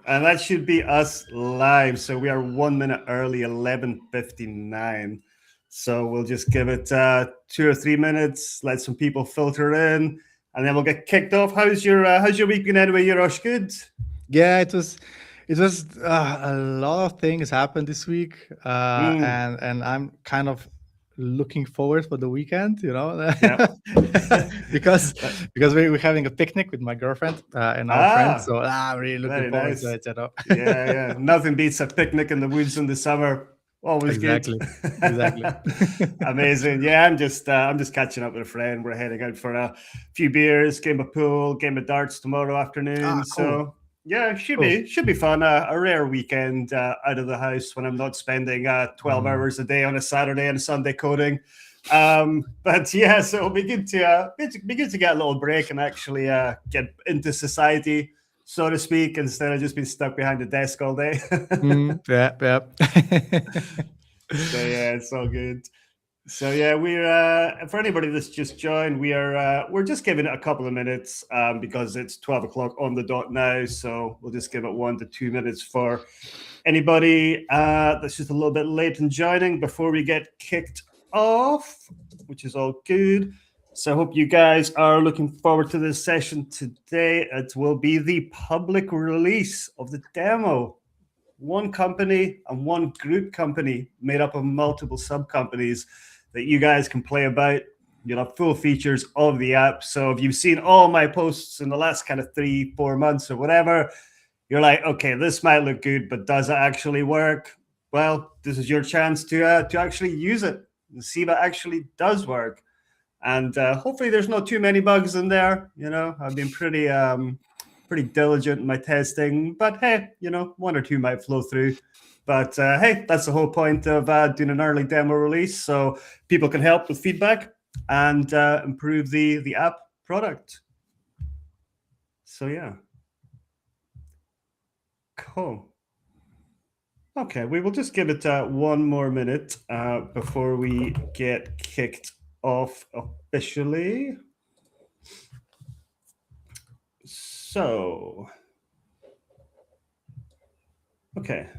And that should be us live. So we are 1 minute early, 11:59. So we'll just give it 2 or 3 minutes, let some people filter in, and then we'll get kicked off. How's your week been anyway, Yarosh? Good? Yeah, it was a lot of things happened this week, Mm, and I'm kind of looking forward for the weekend, yeah. because But- we're having a picnic with my girlfriend and our friends, ah, so I'm really looking very forward to nice. it. Yeah, yeah. Nothing beats a picnic in the woods in the summer. Always good. Exactly, exactly. Amazing. Yeah, I'm just catching up with a friend. We're heading out for a few beers, game of pool, game of darts tomorrow afternoon. Ah, cool, So yeah, should cool. be should be fun. A rare weekend out of the house when I'm not spending 12 Mm. hours a day on a Saturday and a Sunday coding. But yeah, so it'll be good to get a little break and actually get into society, so to speak, instead of just being stuck behind the desk all day. Yeah, yeah. So yeah, it's all good. So yeah, we're for anybody that's just joined, we're just giving it a couple of minutes because it's 12 o'clock on the dot now. So we'll just give it 1 to 2 minutes for anybody that's just a little bit late in joining before we get kicked off, which is all good. So I hope you guys are looking forward to this session today. It will be the public release of the demo. One company and one group company made up of multiple sub companies that you guys can play about, full features of the app. So if you've seen all my posts in the last kind of 3-4 months or whatever, you're like, okay, this might look good, but does it actually work? Well, this is your chance to actually use it and see if it actually does work. And hopefully, there's not too many bugs in there. I've been pretty diligent in my testing, but hey, one or two might flow through. But hey, that's the whole point of doing an early demo release, so people can help with feedback and improve the app product. So yeah, cool. Okay, we will just give it 1 more minute before we get kicked off officially. So, okay.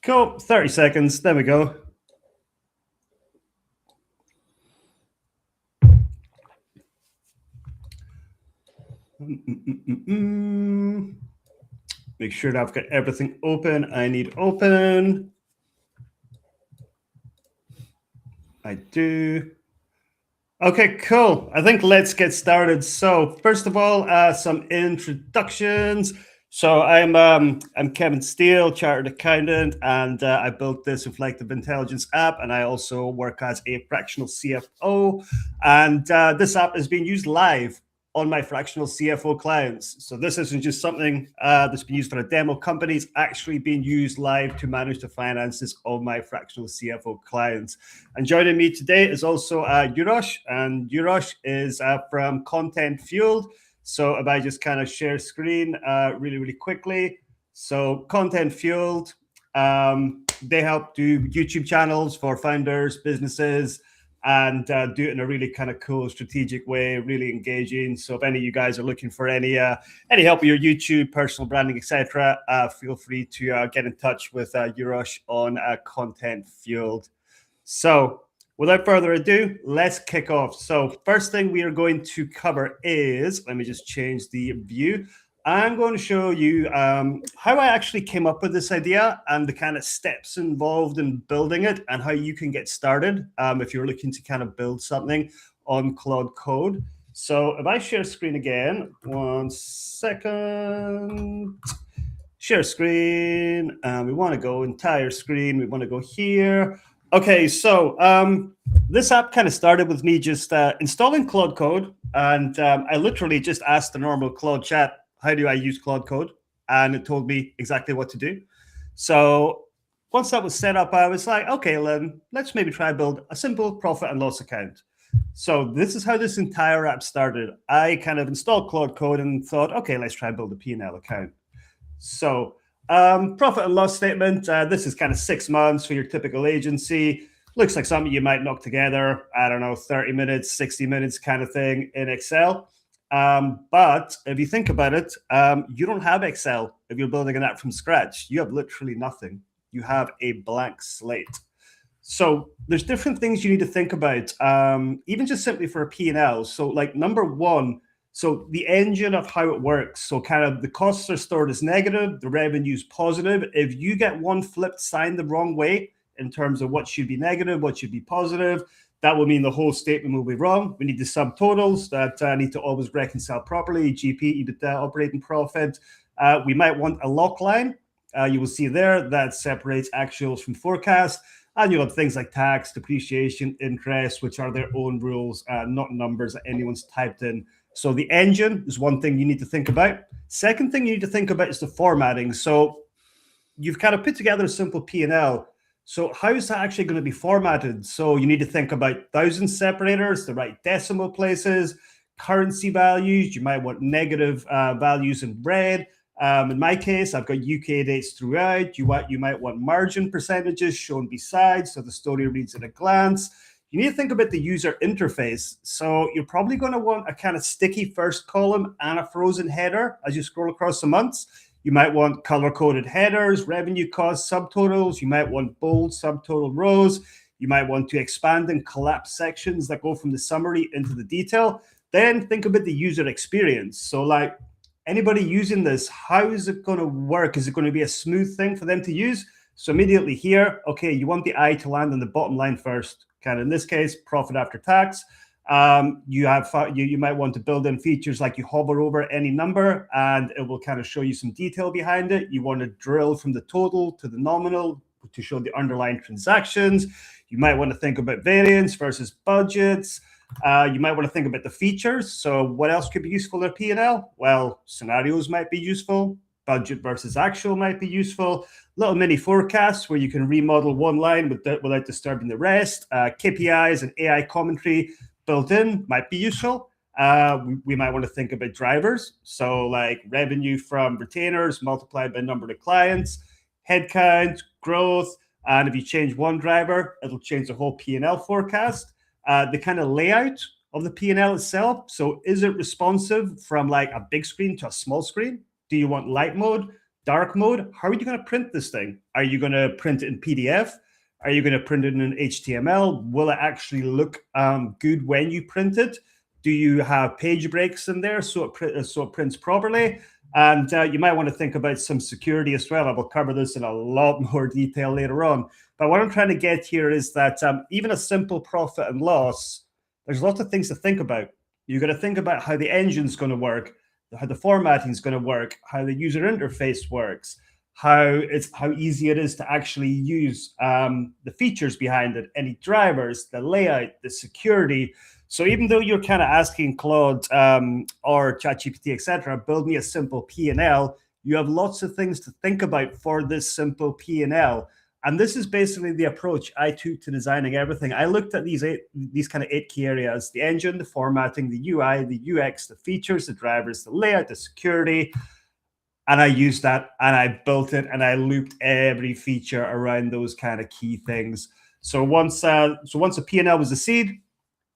Cool, 30 seconds. There we go. Make sure that I've got everything open I need open. I do. Okay, cool. I think let's get started. So first of all, some introductions. So I'm Kevin Steele, chartered accountant, and I built this Inflectiv intelligence app, and I also work as a fractional CFO. And this app is being used live on my fractional CFO clients. So this isn't just something that's been used for a demo company. It's actually being used live to manage the finances of my fractional CFO clients. And joining me today is also Yurosh, and Yurosh is from Content Fueled. So if I just kind of share screen really, really quickly. So Content Fueled, they help do YouTube channels for founders, businesses, and do it in a really kind of cool, strategic way, really engaging. So if any of you guys are looking for any help with your YouTube, personal branding, etc., feel free to get in touch with Yurosh on Content Fueled. So without further ado, let's kick off. So first thing we are going to cover is, let me just change the view. I'm going to show you how I actually came up with this idea and the kind of steps involved in building it and how you can get started if you're looking to kind of build something on Claude Code. So if I share screen again, 1 second, share screen, we want to go entire screen, we want to go here. Okay, so this app kind of started with me just installing Claude Code, and I literally just asked the normal Claude chat, how do I use Claude Code? And it told me exactly what to do. So once that was set up, I was like, okay, then let's maybe try to build a simple profit and loss account. So this is how this entire app started. I kind of installed Claude Code and thought, okay, let's try and build a P&L account. So profit and loss statement, this is kind of 6 months for your typical agency. Looks like something you might knock together, I don't know, 30 minutes, 60 minutes kind of thing in Excel. But if you think about it, you don't have Excel if you're building an app from scratch. You have literally nothing. You have a blank slate. So there's different things you need to think about, even just simply for a P&L. So like number one, so the engine of how it works. So kind of the costs are stored as negative, the revenue is positive. If you get one flipped sign the wrong way in terms of what should be negative, what should be positive, that will mean the whole statement will be wrong. We need the subtotals that need to always reconcile properly, GP, EBITDA, operating profit. We might want a log line. You will see there that separates actuals from forecast. And you have things like tax, depreciation, interest, which are their own rules, not numbers that anyone's typed in. So the engine is one thing you need to think about. Second thing you need to think about is the formatting. So you've kind of put together a simple P&L. So how is that actually going to be formatted? So you need to think about thousand separators, the right decimal places, currency values. You might want negative values in red. In my case, I've got UK dates throughout. You might want margin percentages shown beside, so the story reads at a glance. You need to think about the user interface. So you're probably going to want a kind of sticky first column and a frozen header as you scroll across the months. You might want color-coded headers, revenue costs, subtotals. You might want bold subtotal rows. You might want to expand and collapse sections that go from the summary into the detail. Then think about the user experience. So like anybody using this, how is it going to work? Is it going to be a smooth thing for them to use? So immediately here, okay, you want the eye to land on the bottom line first. Kind of in this case, profit after tax. You might want to build in features like you hover over any number and it will kind of show you some detail behind it. You want to drill from the total to the nominal to show the underlying transactions. You might want to think about variance versus budgets. You might want to think about the features. So what else could be useful in a P&L? Well, scenarios might be useful. Budget versus actual might be useful. Little mini forecasts where you can remodel one line without disturbing the rest. KPIs and AI commentary built in might be useful. We might want to think about drivers. So like revenue from retainers multiplied by number of clients, headcount, growth. And if you change one driver, it'll change the whole P&L forecast. The kind of layout of the P&L itself. So is it responsive from like a big screen to a small screen? Do you want light mode, dark mode? How are you going to print this thing? Are you going to print it in PDF? Are you going to print it in HTML? Will it actually look good when you print it? Do you have page breaks in there so it prints properly? And you might want to think about some security as well. I will cover this in a lot more detail later on. But what I'm trying to get here is that even a simple profit and loss, there's lots of things to think about. You've got to think about how the engine's going to work, how the formatting is going to work, how the user interface works, how easy it is to actually use the features behind it, any drivers, the layout, the security. So even though you're kind of asking Claude or ChatGPT, etc., build me a simple P&L, you have lots of things to think about for this simple P&L. And this is basically the approach I took to designing everything. I looked at these kind of 8 key areas: the engine, the formatting, the UI, the UX, the features, the drivers, the layout, the security. And I used that and I built it and I looped every feature around those kind of key things. So once a P&L was a seed,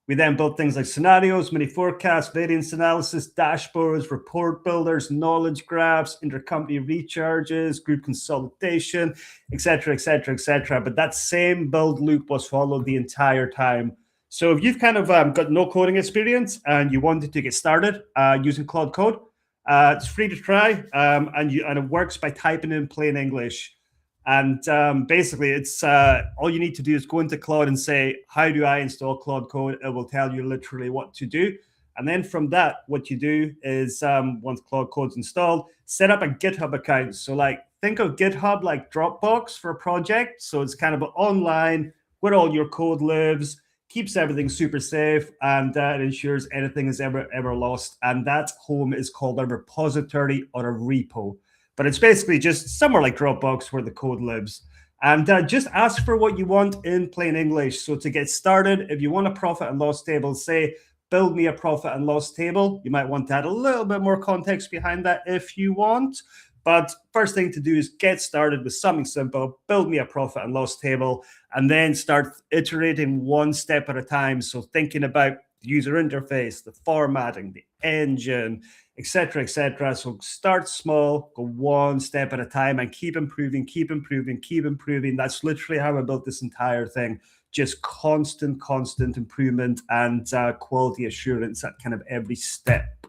we then built things like scenarios, mini forecasts, variance analysis, dashboards, report builders, knowledge graphs, intercompany recharges, group consolidation, etc., etc., etc. But that same build loop was followed the entire time. So if you've kind of got no coding experience and you wanted to get started using Claude Code, it's free to try, and it works by typing in plain English. And basically, it's all you need to do is go into Claude and say, how do I install Claude Code? It will tell you literally what to do. And then from that, what you do is once Claude Code's installed, set up a GitHub account. So like think of GitHub like Dropbox for a project. So it's kind of online where all your code lives, keeps everything super safe, and it ensures anything is ever lost. And that home is called a repository or a repo. But it's basically just somewhere like Dropbox where the code lives. And just ask for what you want in plain English. So to get started, if you want a profit and loss table, say, build me a profit and loss table. You might want to add a little bit more context behind that if you want. But first thing to do is get started with something simple, build me a profit and loss table, and then start iterating one step at a time. So thinking about the user interface, the formatting, the engine, etc., etc. So start small, go one step at a time, and keep improving, keep improving, keep improving. That's literally how I built this entire thing. Just constant improvement and quality assurance at kind of every step.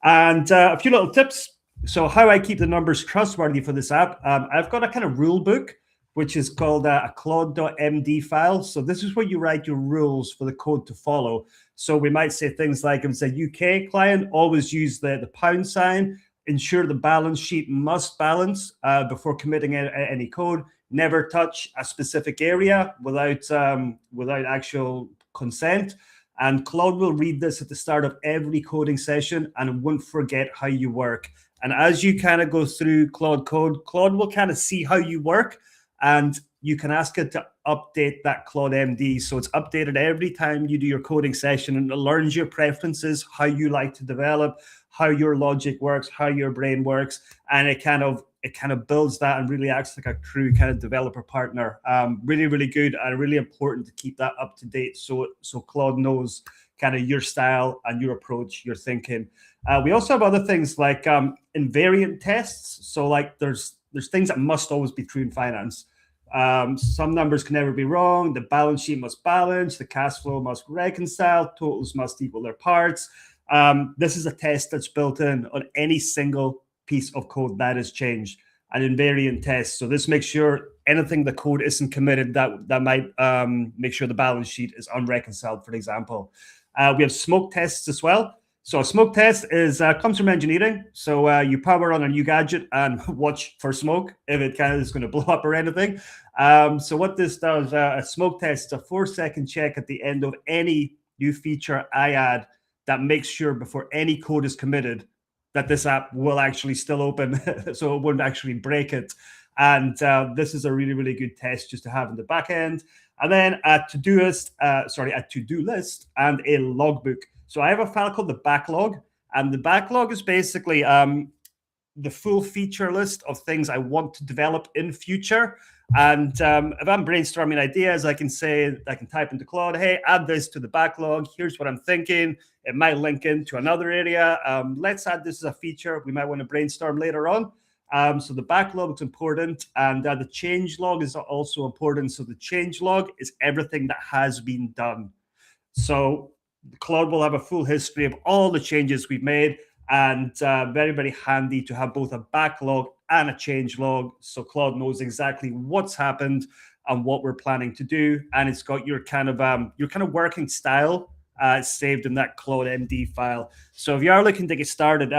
And a few little tips. So how I keep the numbers trustworthy for this app, I've got a kind of rule book, which is called a Claude.md file. So this is where you write your rules for the code to follow. So we might say things like, if it's a UK client, always use the pound sign, ensure the balance sheet must balance before committing any code, never touch a specific area without actual consent. And Claude will read this at the start of every coding session and won't forget how you work. And as you kind of go through Claude code, Claude will kind of see how you work, and you can ask it to update that Claude MD. So it's updated every time you do your coding session, and it learns your preferences, how you like to develop, how your logic works, how your brain works. And it kind of builds that and really acts like a true kind of developer partner. Really good and really important to keep that up to date. So Claude knows kind of your style and your approach, your thinking. We also have other things like invariant tests. So like there's things that must always be true in finance. Some numbers can never be wrong. The balance sheet must balance. The cash flow must reconcile. Totals must equal their parts. This is a test that's built in on any single piece of code that is changed, an invariant test. So this makes sure anything the code isn't committed that might make sure the balance sheet is unreconciled, for example. We have smoke tests as well. So a smoke test comes from engineering. So you power on a new gadget and watch for smoke if it kind of is going to blow up or anything. So what this does, a smoke test is a 4-second check at the end of any new feature I add that makes sure before any code is committed that this app will actually still open, so it won't actually break it. And this is a really good test just to have in the back end. And then a to-do list and a logbook. So I have a file called the backlog, and the backlog is basically the full feature list of things I want to develop in future. And if I'm brainstorming ideas, I can type into Claude, hey, add this to the backlog. Here's what I'm thinking. It might link into another area. Let's add this as a feature. We might want to brainstorm later on. So the backlog is important, and the change log is also important. So the change log is everything that has been done. So Claude will have a full history of all the changes we've made, and very handy to have both a backlog and a change log, so Claude knows exactly what's happened and what we're planning to do, and it's got your kind of working style saved in that Claude MD file. So if you are looking to get started,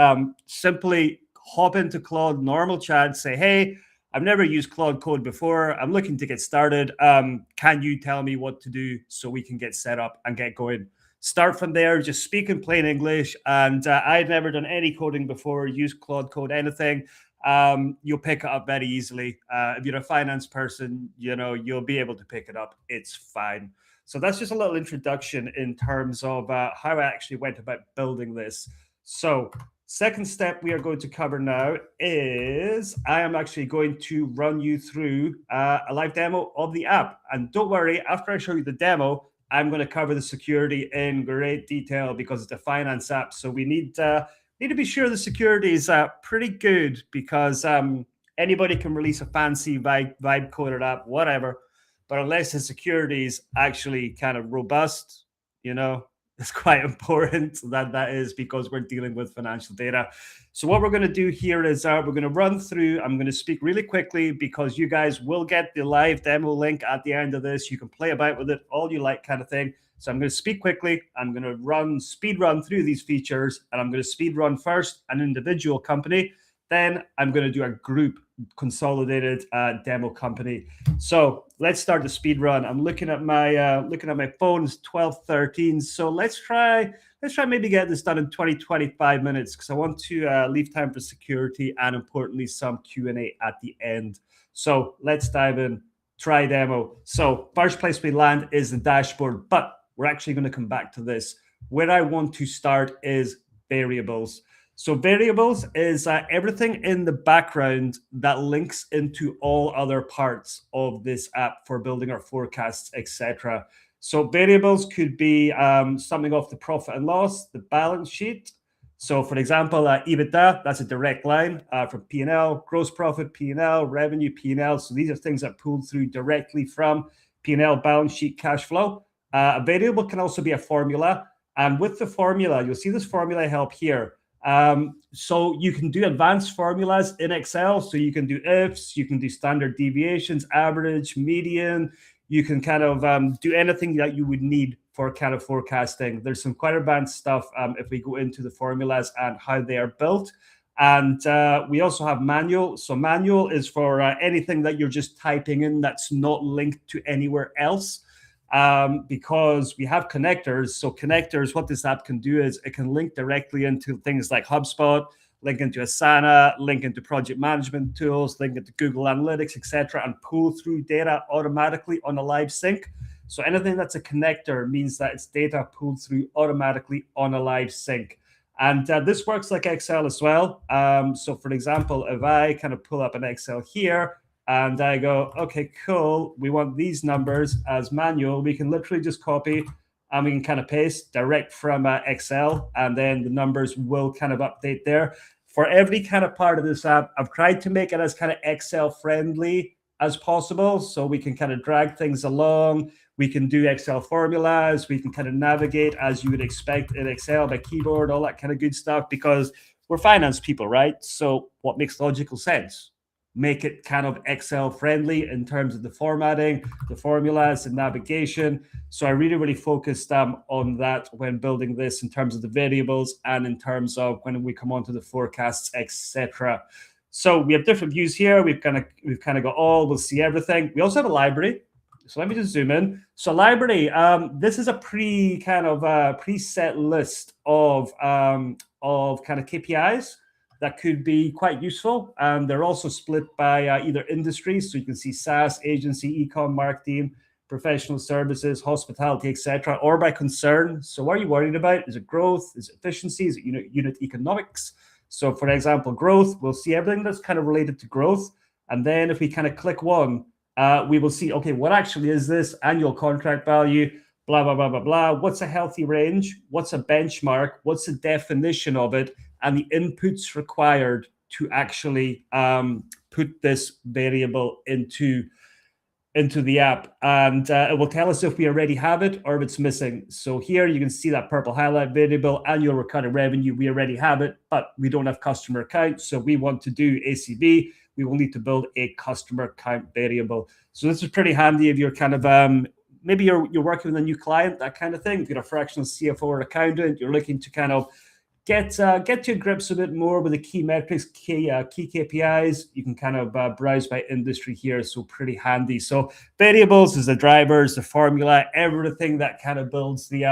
simply hop into Claude normal chat, say, hey, I've never used Claude Code before. I'm looking to get started. Can you tell me what to do so we can get set up and get going? Start from there, just speak in plain English. And I'd never done any coding before, use Claude Code, anything. You'll pick it up very easily. If you're a finance person, you'll be able to pick it up. It's fine. So that's just a little introduction in terms of how I actually went about building this. So second step we are going to cover now is I am actually going to run you through a live demo of the app. And don't worry, after I show you the demo, I'm going to cover the security in great detail because it's a finance app. So we need to be sure the security is pretty good, because anybody can release a fancy vibe coded app, whatever. But unless the security is actually kind of robust, it's quite important that is, because we're dealing with financial data. So what we're going to do here is we're going to run through. I'm going to speak really quickly because you guys will get the live demo link at the end of this. You can play about with it all you like, kind of thing. So I'm going to speak quickly. I'm going to speed run through these features, and I'm going to speed run first an individual company. Then I'm going to do a group consolidated demo company. So let's start the speed run. I'm looking at my phone. It's 12:13. So let's try maybe get this done in 20-25 minutes, because I want to leave time for security and, importantly, some Q&A at the end. So let's dive in. Try demo. So first place we land is the dashboard, but we're actually going to come back to this. Where I want to start is variables. So variables is everything in the background that links into all other parts of this app for building our forecasts, etc. So variables could be something off the profit and loss, the balance sheet. So for example, EBITDA, that's a direct line from P&L, gross profit P&L, revenue P&L. So these are things that pulled through directly from P&L, balance sheet, cash flow. A variable can also be a formula. And with the formula, you'll see this formula help here. So you can do advanced formulas in Excel. So you can do ifs, you can do standard deviations, average, median. You can kind of do anything that you would need for kind of forecasting. There's some quite advanced stuff if we go into the formulas and how they are built. And we also have manual. So manual is for anything that you're just typing in that's not linked to anywhere else. Because we have connectors. So connectors, what this app can do is it can link directly into things like HubSpot, link into Asana, link into project management tools, link into Google Analytics, etc., and pull through data automatically on a live sync. So anything that's a connector means that it's data pulled through automatically on a live sync. And this works like Excel as well. So for example, if I kind of pull up an Excel here, and I go, okay, cool, we want these numbers as manual, we can literally just copy and we can kind of paste direct from Excel, and then the numbers will kind of update there. For every kind of part of this app, I've tried to make it as kind of Excel friendly as possible, so we can kind of drag things along. We can do Excel formulas. We can kind of navigate as you would expect in Excel by keyboard, all that kind of good stuff, because we're finance people, right? So what makes logical sense? Make it kind of Excel friendly in terms of the formatting, the formulas, and navigation. So I really, really focused on that when building this in terms of the variables and in terms of when we come on to the forecasts, etc. So we have different views here. We've kind of got all, we'll see everything. We also have a library. So let me just zoom in. So library, this is a preset list of kind of KPIs that could be quite useful. And they're also split by either industries. So you can see SaaS, agency, e-com, marketing, professional services, hospitality, etc., or by concern. So what are you worried about? Is it growth? Is it efficiency? Is it unit economics? So for example, growth, we'll see everything that's kind of related to growth. And then if we kind of click one, we will see, okay, what actually is this? Annual contract value, blah, blah, blah, blah, blah. What's a healthy range? What's a benchmark? What's the definition of it? And the inputs required to actually put this variable into the app. And it will tell us if we already have it or if it's missing. So here you can see that purple highlight variable, annual recurring revenue. We already have it, but we don't have customer account. So we want to do ACV. We will need to build a customer count variable. So this is pretty handy if you're kind of maybe you're working with a new client, that kind of thing. If you're a fractional CFO or accountant, you're looking to kind of get to grips a bit more with the key metrics, key KPIs. You can kind of browse by industry here, so pretty handy. So variables is the drivers, the formula, everything that kind of builds the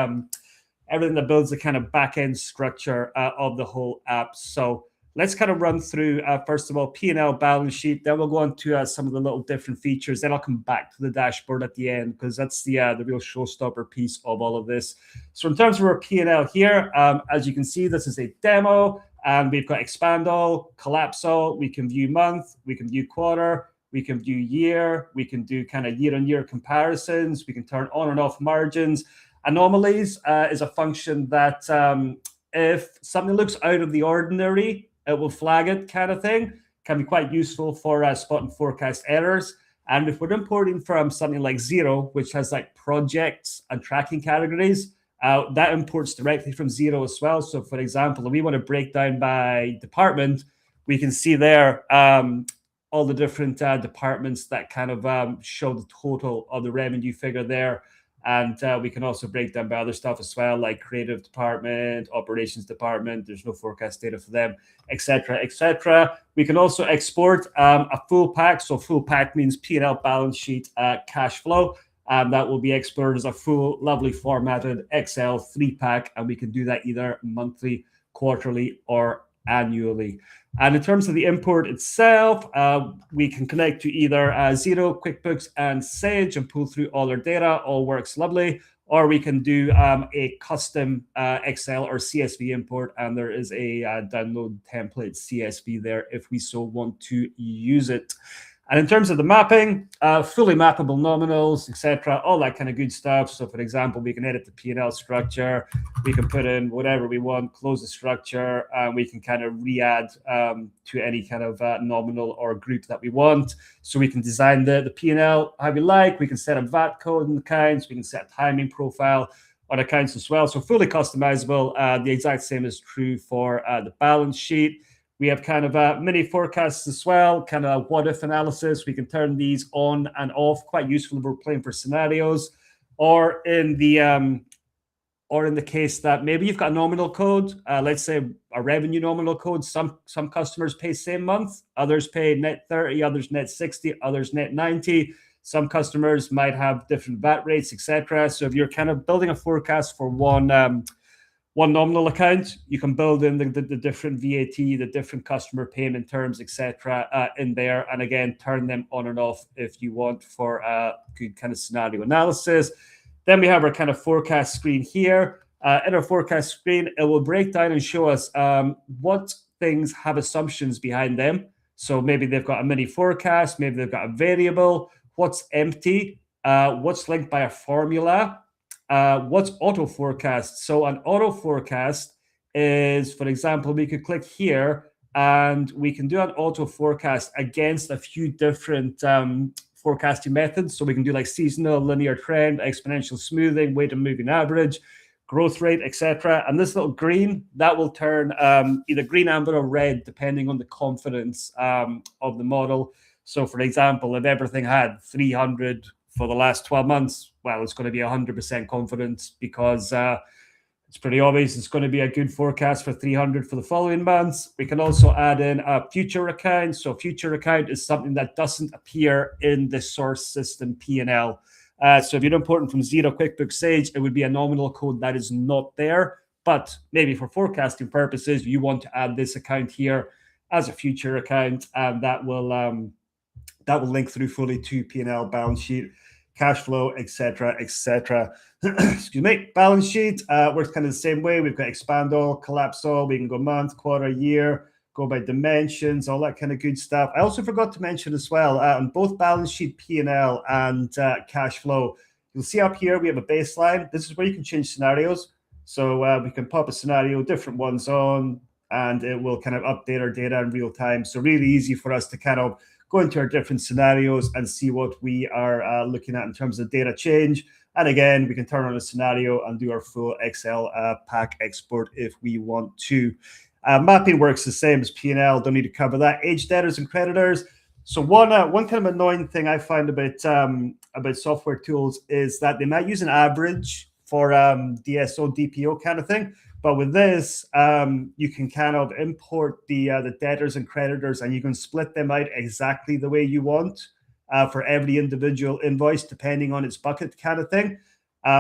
kind of back end structure of the whole app. So let's kind of run through, first of all, P&L balance sheet. Then we'll go on to some of the little different features. Then I'll come back to the dashboard at the end, because that's the real showstopper piece of all of this. So in terms of our P&L here, as you can see, this is a demo. And we've got expand all, collapse all. We can view month. We can view quarter. We can view year. We can do kind of year-on-year comparisons. We can turn on and off margins. Anomalies is a function that if something looks out of the ordinary, it will flag it, kind of thing. Can be quite useful for spot and forecast errors. And if we're importing from something like Xero, which has like projects and tracking categories, that imports directly from Xero as well. So for example, if we want to break down by department, we can see there all the different departments that kind of show the total of the revenue figure there. And we can also break down by other stuff as well, like creative department, operations department. There's no forecast data for them, etc., etc. We can also export a full pack. So full pack means P&L, balance sheet, cash flow. And that will be exported as a full, lovely formatted Excel 3-pack. And we can do that either monthly, quarterly, or annually. And in terms of the import itself, we can connect to either Xero, QuickBooks, and Sage and pull through all our data. All works lovely. Or we can do a custom Excel or CSV import, and there is a download template CSV there if we so want to use it. And in terms of the mapping, fully mappable nominals, etc., all that kind of good stuff. So, for example, we can edit the P&L structure, we can put in whatever we want, close the structure, and we can kind of re-add to any kind of nominal or group that we want. So we can design the P&L how we like. We can set a VAT code in accounts. We can set a timing profile on accounts as well. So fully customizable. The exact same is true for the balance sheet. We have kind of mini forecasts as well, kind of what if analysis. We can turn these on and off, quite useful if we're playing for scenarios, or in the case that maybe you've got a nominal code, let's say a revenue nominal code. Some customers pay same month, others pay net 30, others net 60, others net 90. Some customers might have different VAT rates, etc. So if you're kind of building a forecast for one nominal account, you can build in the different VAT, the different customer payment terms, etc. In there, and again, turn them on and off if you want for good kind of scenario analysis. Then we have our kind of forecast screen here. In our forecast screen, it will break down and show us what things have assumptions behind them. So maybe they've got a mini forecast, maybe they've got a variable, what's empty, what's linked by a formula, what's auto forecast. So an auto forecast is, for example, we could click here and we can do an auto forecast against a few different forecasting methods. So we can do like seasonal, linear trend, exponential smoothing, weighted moving average, growth rate, etc. And this little green, that will turn either green, amber, or red, depending on the confidence of the model. So for example, if everything had 300 for the last 12 months, well, it's going to be 100% confidence because it's pretty obvious it's going to be a good forecast for 300 for the following months. We can also add in a future account. So future account is something that doesn't appear in the source system P&L. So if you're importing from Xero, QuickBooks, Sage, it would be a nominal code that is not there. But maybe for forecasting purposes, you want to add this account here as a future account, and that will link through fully to P&L, balance sheet, cash flow, etc., etc. Excuse me. Balance sheet works kind of the same way. We've got expand all, collapse all. We can go month, quarter, year, go by dimensions, all that kind of good stuff. I also forgot to mention as well, on both balance sheet, P&L, and cash flow, you'll see up here we have a baseline. This is where you can change scenarios. So we can pop a scenario, different ones on, and it will kind of update our data in real time. So really easy for us to kind of go into our different scenarios and see what we are looking at in terms of data change. And again, we can turn on a scenario and do our full Excel pack export if we want to. Mapping works the same as P&L. Don't need to cover that. Aged debtors and creditors. So one kind of annoying thing I find about software tools is that they might use an average for DSO, DPO kind of thing. But with this, you can kind of import the debtors and creditors, and you can split them out exactly the way you want for every individual invoice, depending on its bucket kind of thing,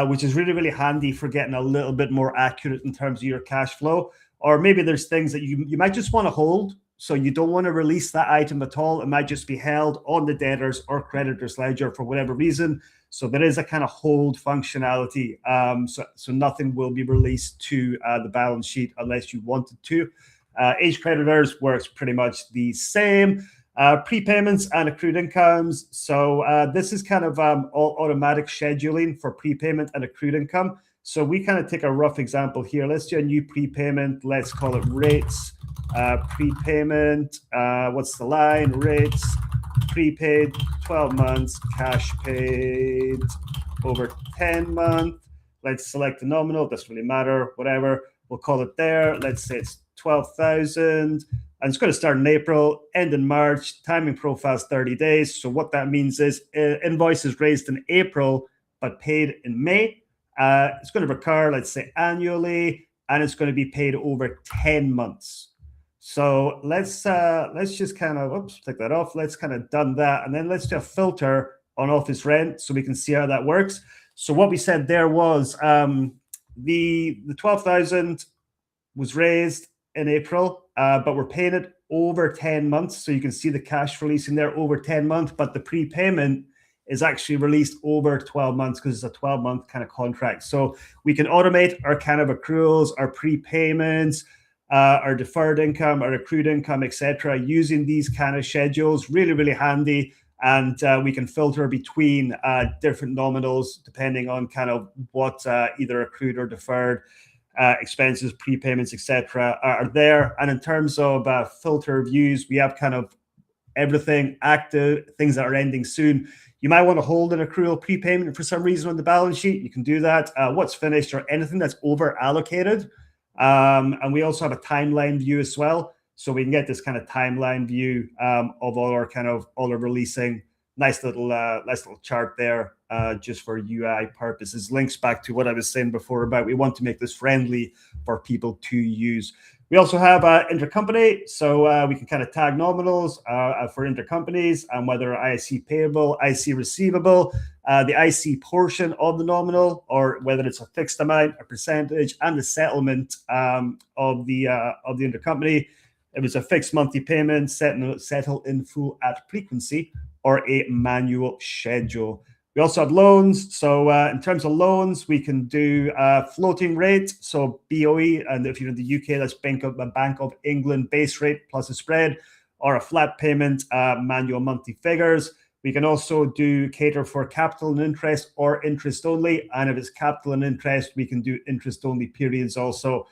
which is really, really handy for getting a little bit more accurate in terms of your cash flow. Or maybe there's things that you might just want to hold, so you don't want to release that item at all. It might just be held on the debtors or creditors ledger for whatever reason. So there is a kind of hold functionality. So nothing will be released to the balance sheet unless you wanted to. Aged creditors works pretty much the same. Prepayments and accrued incomes. So this is kind of all automatic scheduling for prepayment and accrued income. So we kind of take a rough example here. Let's do a new prepayment. Let's call it rates. Prepayment. What's the line? Rates. Prepaid 12 months, cash paid over 10 months. Let's select the nominal. Doesn't really matter. Whatever. We'll call it there. Let's say it's 12,000. And it's going to start in April, end in March. Timing profile is 30 days. So what that means is invoice is raised in April, but paid in May. It's going to recur, let's say, annually, and it's going to be paid over 10 months. So let's just kind of, take that off. Let's kind of done that. And then let's do a filter on office rent so we can see how that works. So what we said there was the 12,000 was raised in April, but we're paying it over 10 months. So you can see the cash releasing there over 10 months, but the prepayment is actually released over 12 months because it's a 12-month kind of contract. So we can automate our kind of accruals, our prepayments, our deferred income, our accrued income, etc., using these kind of schedules. Really, really handy. And we can filter between different nominals depending on kind of what either accrued or deferred expenses, prepayments, etc., are there. And in terms of filter views, we have kind of everything active, things that are ending soon. You might want to hold an accrual prepayment for some reason on the balance sheet. You can do that. What's finished or anything that's over allocated. And we also have a timeline view as well. So we can get this kind of timeline view of all our releasing. Nice little chart there just for UI purposes. Links back to what I was saying before about we want to make this friendly for people to use. We also have intercompany, so we can kind of tag nominals for intercompanies and whether IC payable, IC receivable, the IC portion of the nominal, or whether it's a fixed amount, a percentage, and the settlement of the intercompany. If it's a fixed monthly payment, settle in full at frequency, or a manual schedule. We also have loans. So in terms of loans, we can do floating rate, so BOE, and if you're in the UK, that's Bank of England base rate plus a spread, or a flat payment, manual monthly figures. We can also do cater for capital and interest or interest only. And if it's capital and interest, we can do interest only periods also.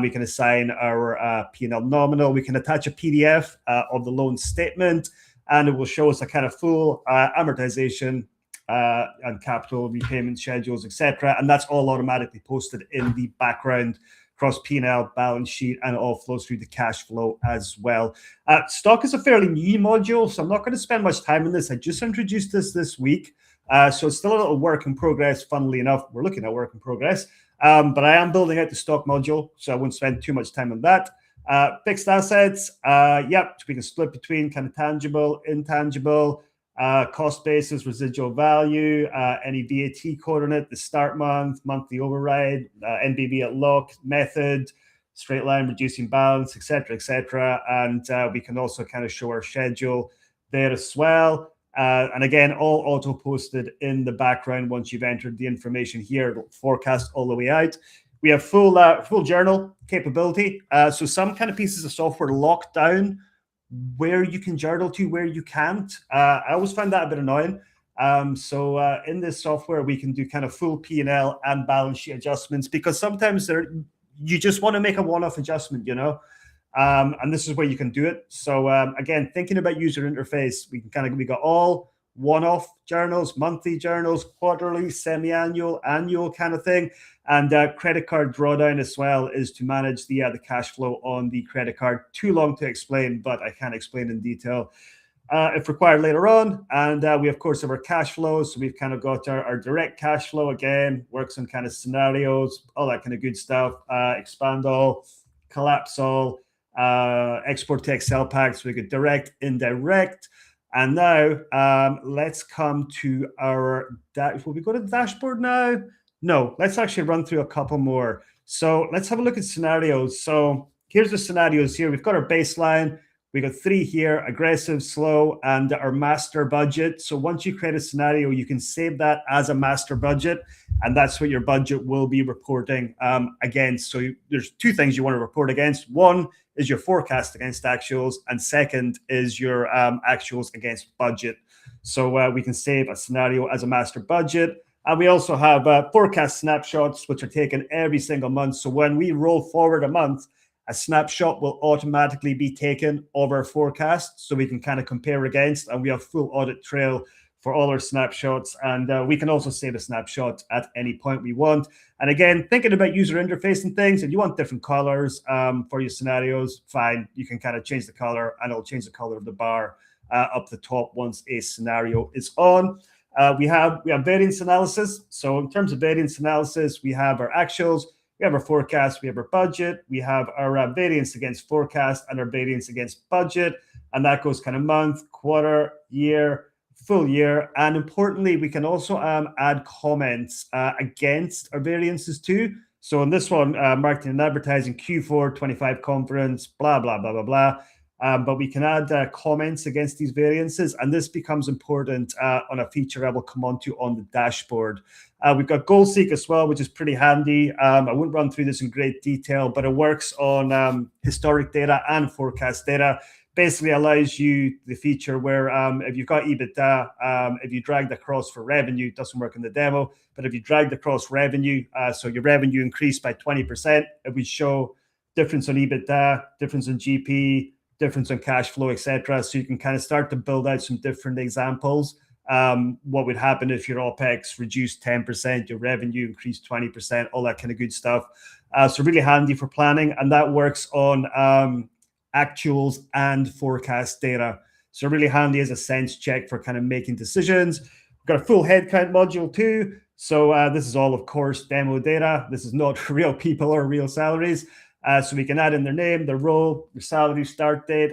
We can assign our P&L nominal. We can attach a PDF of the loan statement, and it will show us a kind of full amortization and capital repayment schedules, etc. And that's all automatically posted in the background across P&L, balance sheet, and it all flows through the cash flow as well. Stock is a fairly new module, so I'm not going to spend much time on this. I just introduced this week, so it's still a little work in progress. Funnily enough, we're looking at work in progress, but I am building out the stock module, so I won't spend too much time on that. Fixed assets, yep, we can split between kind of tangible, intangible, cost basis, residual value, any VAT code on it, the start month, monthly override, NBV at lock, method, straight line, reducing balance, etc. And we can also kind of show our schedule there as well. And again, all auto posted in the background once you've entered the information here. It'll forecast all the way out. We have full journal capability. So some kind of pieces of software lock down where you can journal to, where you can't. I always find that a bit annoying. So in this software, we can do kind of full P&L and balance sheet adjustments, because sometimes you just want to make a one-off adjustment, and this is where you can do it. So again, thinking about user interface, we got all one-off journals, monthly journals, quarterly, semi-annual, annual kind of thing. And credit card drawdown as well is to manage the cash flow on the credit card. Too long to explain, but I can explain in detail if required later on. And we, of course, have our cash flows. So we've kind of got our direct cash flow, again, works on kind of scenarios, all that kind of good stuff. Expand all, collapse all, export to Excel packs. So we get direct, indirect. And now let's come to our will we go to the dashboard now? No, let's actually run through a couple more. So let's have a look at scenarios. So here's the scenarios here. We've got our baseline. We got 3 here, aggressive, slow, and our master budget. So once you create a scenario, you can save that as a master budget, and that's what your budget will be reporting against. So there's 2 things you want to report against. One is your forecast against actuals, and second is your actuals against budget. So we can save a scenario as a master budget. And we also have forecast snapshots, which are taken every single month. So when we roll forward a month, a snapshot will automatically be taken of our forecast, so we can kind of compare against, and we have full audit trail for all our snapshots. And we can also save a snapshot at any point we want. And again, thinking about user interface and things, and you want different colors for your scenarios, fine. You can kind of change the color, and it'll change the color of the bar up the top once a scenario is on. We have variance analysis. So in terms of variance analysis, we have our actuals, we have our forecast, we have our budget, we have our variance against forecast, and our variance against budget. And that goes kind of month, quarter, year, full year. And importantly, we can also add comments against our variances too. So in this one, marketing and advertising, Q4 25 conference, blah, blah, blah, blah, blah. but we can add comments against these variances, and this becomes important on a feature I will come on to on the dashboard. We've got goal seek as well, which is pretty handy. I wouldn't run through this in great detail, but it works on historic data and forecast data. Basically allows you the feature where if you've got EBITDA, if you dragged across for revenue, it doesn't work in the demo, but if you dragged across revenue, so your revenue increased by 20%, it would show difference on EBITDA, difference on GP, difference on cash flow, etc. So you can kind of start to build out some different examples. What would happen if your OPEX reduced 10%, your revenue increased 20%, all that kind of good stuff. So really handy for planning, and that works on actuals and forecast data. So really handy as a sense check for kind of making decisions. We've got a full headcount module too. So this is all, of course, demo data. This is not real people or real salaries. So we can add in their name, their role, their salary, start date,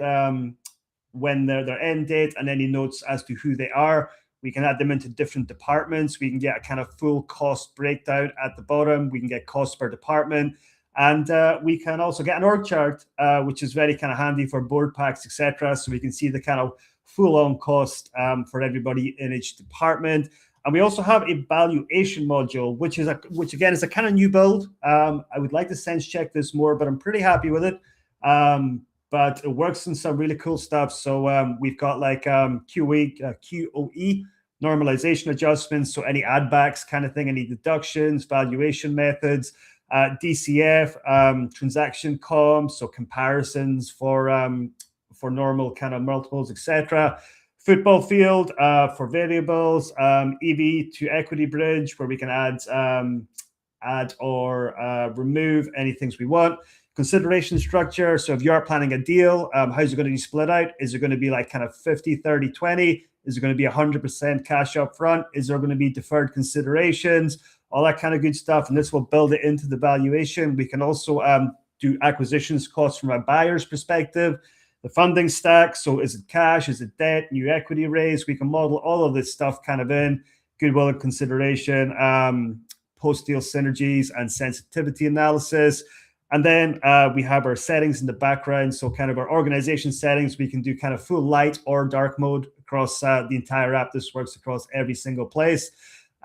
when their end date, and any notes as to who they are. We can add them into different departments. We can get a kind of full cost breakdown at the bottom. We can get costs per department. And we can also get an org chart, which is very kind of handy for board packs, etc. So we can see the kind of full-on cost for everybody in each department. And we also have a valuation module, which again is a kind of new build. I would like to sense check this more, but I'm pretty happy with it. But it works in some really cool stuff. So we've got like QOE, normalization adjustments, so any add backs kind of thing, any deductions, valuation methods. DCF, transaction comps, so comparisons for normal kind of multiples, etc. Football field for variables, EV to equity bridge, where we can add or remove any things we want. Consideration structure, so if you are planning a deal, how's it going to be split out? Is it going to be like kind of 50, 30, 20? Is it going to be 100% cash up front? Is there going to be deferred considerations? All that kind of good stuff, and this will build it into the valuation. We can also do acquisitions costs from a buyer's perspective, the funding stack, so is it cash, is it debt, new equity raise? We can model all of this stuff kind of in, goodwill and consideration, post-deal synergies and sensitivity analysis. And then we have our settings in the background, so kind of our organization settings. We can do kind of full light or dark mode across the entire app. This works across every single place.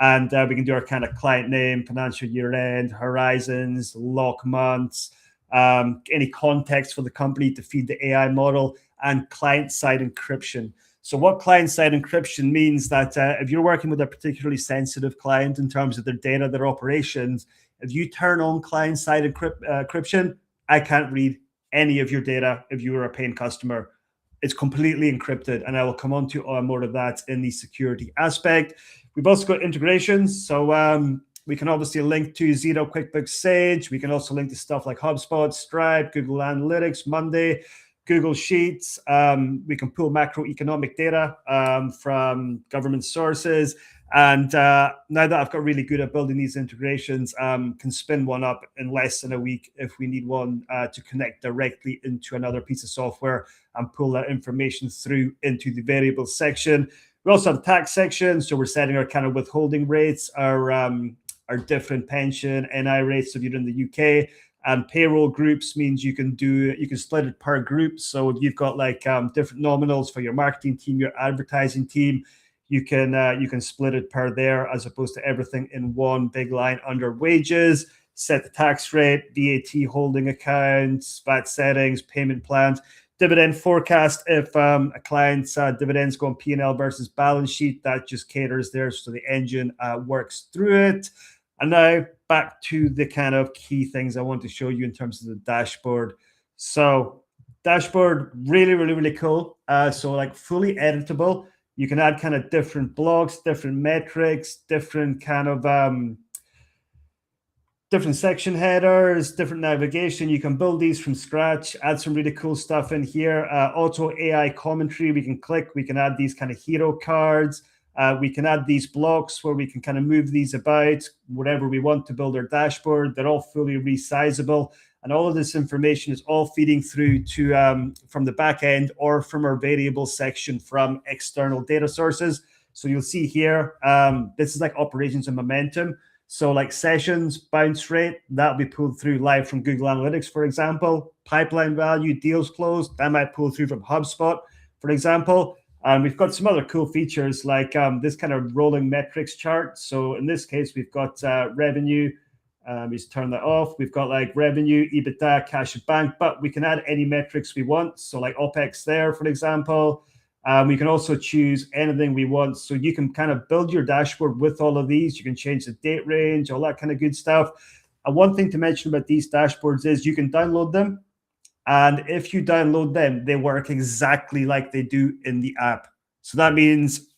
And we can do our kind of client name, financial year end, horizons, lock months, any context for the company to feed the AI model, and client-side encryption. So what client-side encryption means that if you're working with a particularly sensitive client in terms of their data, their operations, if you turn on client-side encryption, I can't read any of your data if you are a paying customer. It's completely encrypted, and I will come on to more of that in the security aspect. We've also got integrations, so we can obviously link to Xero, QuickBooks, Sage. We can also link to stuff like HubSpot, Stripe, Google Analytics, Monday, Google Sheets. We can pull macroeconomic data from government sources. And now that I've got really good at building these integrations, can spin one up in less than a week if we need one to connect directly into another piece of software and pull that information through into the variables section. We also have a tax section, so we're setting our kind of withholding rates, our different pension, NI rates if you're in the UK, and payroll groups means you can split it per group. So if you've got like different nominals for your marketing team, your advertising team, you can split it per there as opposed to everything in one big line under wages. Set the tax rate, VAT holding accounts, VAT settings, payment plans. Dividend forecast, if a client's dividends go on P&L versus balance sheet, that just caters there so the engine works through it. And now back to the kind of key things I want to show you in terms of the dashboard. So dashboard, really, really, really cool. So like fully editable. You can add kind of different blocks, different metrics, different kind of different section headers, different navigation. You can build these from scratch, add some really cool stuff in here. Auto AI commentary, we can click, we can add these kind of hero cards. We can add these blocks where we can kind of move these about, whatever we want to build our dashboard. They're all fully resizable. And all of this information is all feeding through to from the back end or from our variable section from external data sources. So you'll see here, this is like operations and momentum. So like sessions, bounce rate, that'll be pulled through live from Google Analytics, for example. Pipeline value, deals closed, that might pull through from HubSpot, for example. And we've got some other cool features like this kind of rolling metrics chart. So in this case, we've got revenue. Just turn that off. We've got like revenue, EBITDA, cash at bank, but we can add any metrics we want. So like OPEX there, for example. We can also choose anything we want. So you can kind of build your dashboard with all of these. You can change the date range, all that kind of good stuff. And one thing to mention about these dashboards is you can download them. And if you download them, they work exactly like they do in the app. So that means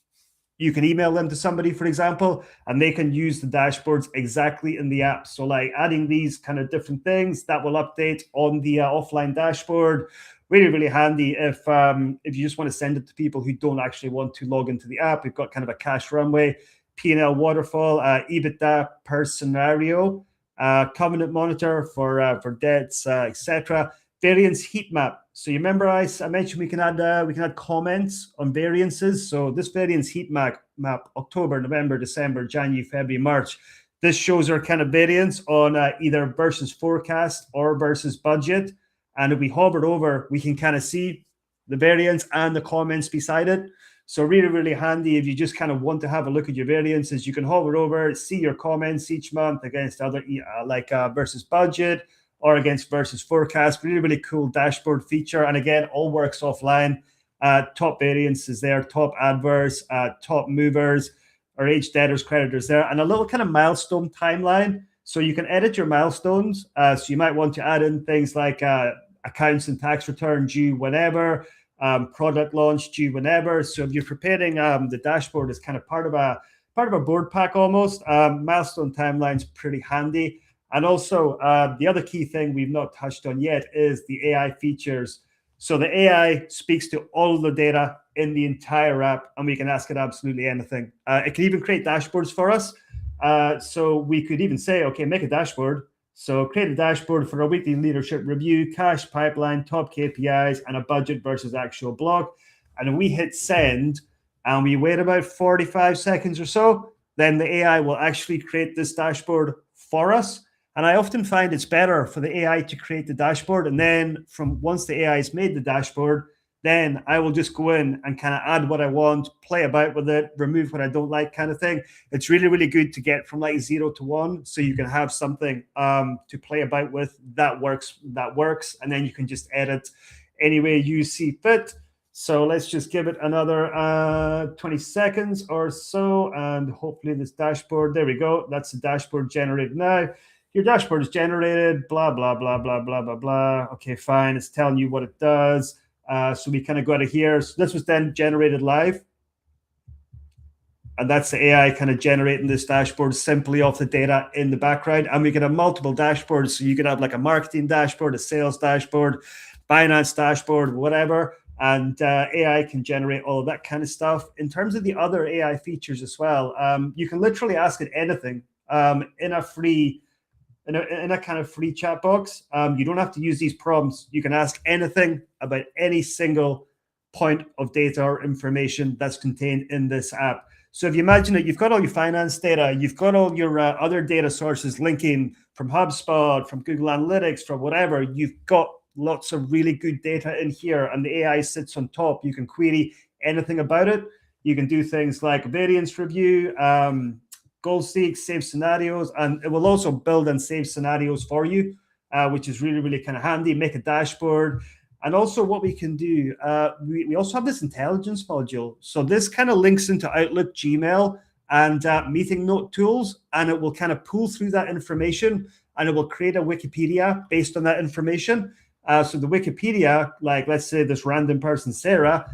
you can email them to somebody, for example, and they can use the dashboards exactly in the app. So like adding these kind of different things that will update on the offline dashboard. Really, really handy if you just want to send it to people who don't actually want to log into the app. We've got kind of a cash runway, P&L waterfall, EBITDA per scenario, covenant monitor for debts, etc. Variance heat map. So you remember I mentioned we can add comments on variances. So this variance heat map October, November, December, January, February, March. This shows our kind of variance on either versus forecast or versus budget. And if we hover over, we can kind of see the variance and the comments beside it. So really, really handy if you just kind of want to have a look at your variances. You can hover over, see your comments each month against other versus budget or against versus forecast. Really, really cool dashboard feature. And again, all works offline. Top variances there, top adverse, top movers, or age debtors, creditors there, and a little kind of milestone timeline. So you can edit your milestones. So you might want to add in things like accounts and tax return due whenever, product launch due whenever. So if you're preparing the dashboard as kind of part of a board pack almost, milestone timeline's pretty handy. And also the other key thing we've not touched on yet is the AI features. So the AI speaks to all the data in the entire app, and we can ask it absolutely anything. It can even create dashboards for us. So we could even say, okay, make a dashboard. So create a dashboard for a weekly leadership review, cash pipeline, top KPIs, and a budget versus actual block. And we hit send, and we wait about 45 seconds or so, then the AI will actually create this dashboard for us. And I often find it's better for the AI to create the dashboard. And then once the AI has made the dashboard, then I will just go in and kind of add what I want, play about with it, remove what I don't like kind of thing. It's really, really good to get from like 0 to 1. So you can have something to play about with that works. And then you can just edit any way you see fit. So let's just give it another 20 seconds or so. And hopefully this dashboard, there we go. That's the dashboard generated now. Your dashboard is generated, blah, blah, blah, blah, blah, blah, blah. Okay, fine. It's telling you what it does. So we kind of go out of here. So this was then generated live. And that's the AI kind of generating this dashboard simply off the data in the background. And we can have multiple dashboards. So you can have like a marketing dashboard, a sales dashboard, finance dashboard, whatever. And AI can generate all of that kind of stuff. In terms of the other AI features as well, you can literally ask it anything in a kind of free chat box. You don't have to use these prompts. You can ask anything about any single point of data or information that's contained in this app. So if you imagine it, you've got all your finance data, you've got all your other data sources linking from HubSpot, from Google Analytics, from whatever. You've got lots of really good data in here, and the AI sits on top. You can query anything about it. You can do things like variance review, goal seek, save scenarios, and it will also build and save scenarios for you, which is really, really kind of handy. Make a dashboard. And also what we can do, we also have this intelligence module. So this kind of links into Outlook, Gmail, and meeting note tools, and it will kind of pull through that information, and it will create a Wikipedia based on that information. So the Wikipedia, like let's say this random person, Sarah,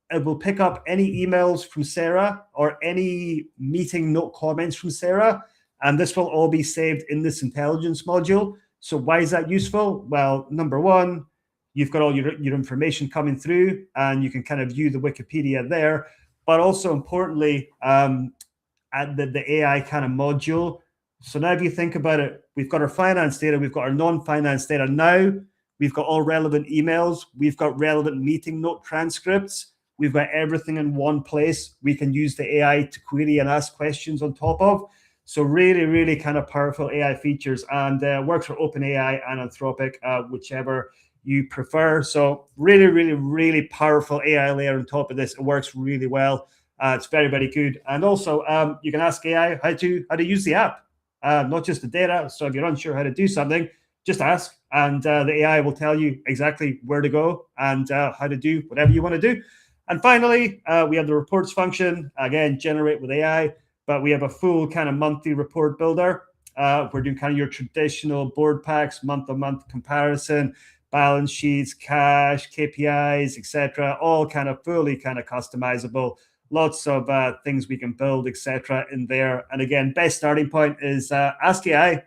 it will pick up any emails from Sarah or any meeting note comments from Sarah, and this will all be saved in this intelligence module. So why is that useful? Well, number one, you've got all your information coming through, and you can kind of view the Wikipedia there. But also importantly, at the AI kind of module. So now if you think about it, we've got our finance data, we've got our non-finance data. Now we've got all relevant emails, we've got relevant meeting note transcripts, we've got everything in one place we can use the AI to query and ask questions on top of. So really, really kind of powerful AI features, and works for OpenAI and Anthropic, whichever you prefer. So really, really, really powerful AI layer on top of this. It works really well. It's very, very good. And also, you can ask AI how to use the app, not just the data. So if you're unsure how to do something, just ask, and the AI will tell you exactly where to go and how to do whatever you want to do. And finally, we have the reports function, again, generate with AI, but we have a full kind of monthly report builder. We're doing kind of your traditional board packs, month-to-month comparison, balance sheets, cash, KPIs, etc., all kind of fully kind of customizable. Lots of things we can build, etc., in there. And again, best starting point is ask AI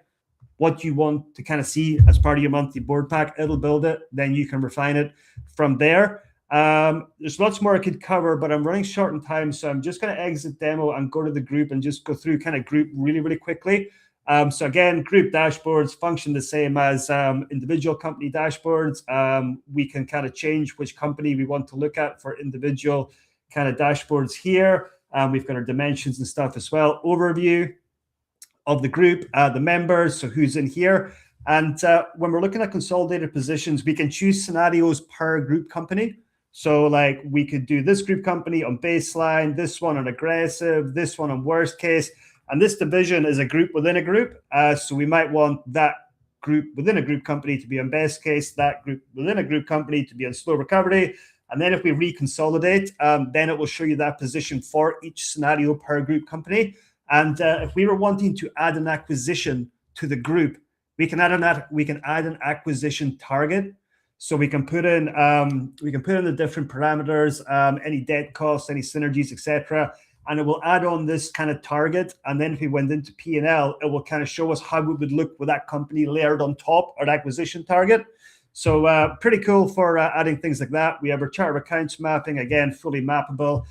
what you want to kind of see as part of your monthly board pack. It'll build it. Then you can refine it from there. There's lots more I could cover, but I'm running short on time. So I'm just going to exit demo and go to the group and just go through kind of group really, really quickly. So again, group dashboards function the same as individual company dashboards. We can kind of change which company we want to look at for individual kind of dashboards here. We've got our dimensions and stuff as well. Overview of the group, the members, so who's in here. And when we're looking at consolidated positions, we can choose scenarios per group company. So like we could do this group company on baseline, this one on aggressive, this one on worst case. And this division is a group within a group. So we might want that group within a group company to be on best case, that group within a group company to be on slow recovery. And then if we reconsolidate, then it will show you that position for each scenario per group company. And if we were wanting to add an acquisition to the group, we can add an acquisition target. So we can put in the different parameters, any debt costs, any synergies, etc., and it will add on this kind of target. And then if we went into P&L, it will kind of show us how it would look with that company layered on top our acquisition target. So pretty cool for adding things like that. We have our chart of accounts mapping, again, fully mappable.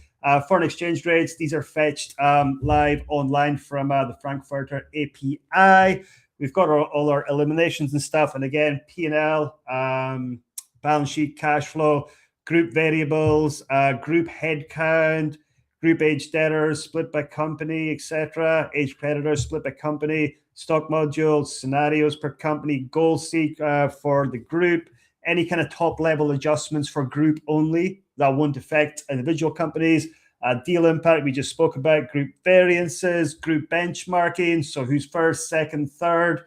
Foreign exchange rates, these are fetched live online from the Frankfurter API. We've got all our eliminations and stuff. And again, P&L, balance sheet, cash flow, group variables, group headcount, group age debtors split by company, etc., age creditors split by company, stock modules, scenarios per company, goal seek for the group, any kind of top level adjustments for group only that won't affect individual companies, deal impact we just spoke about, group variances, group benchmarking, so who's first, second, third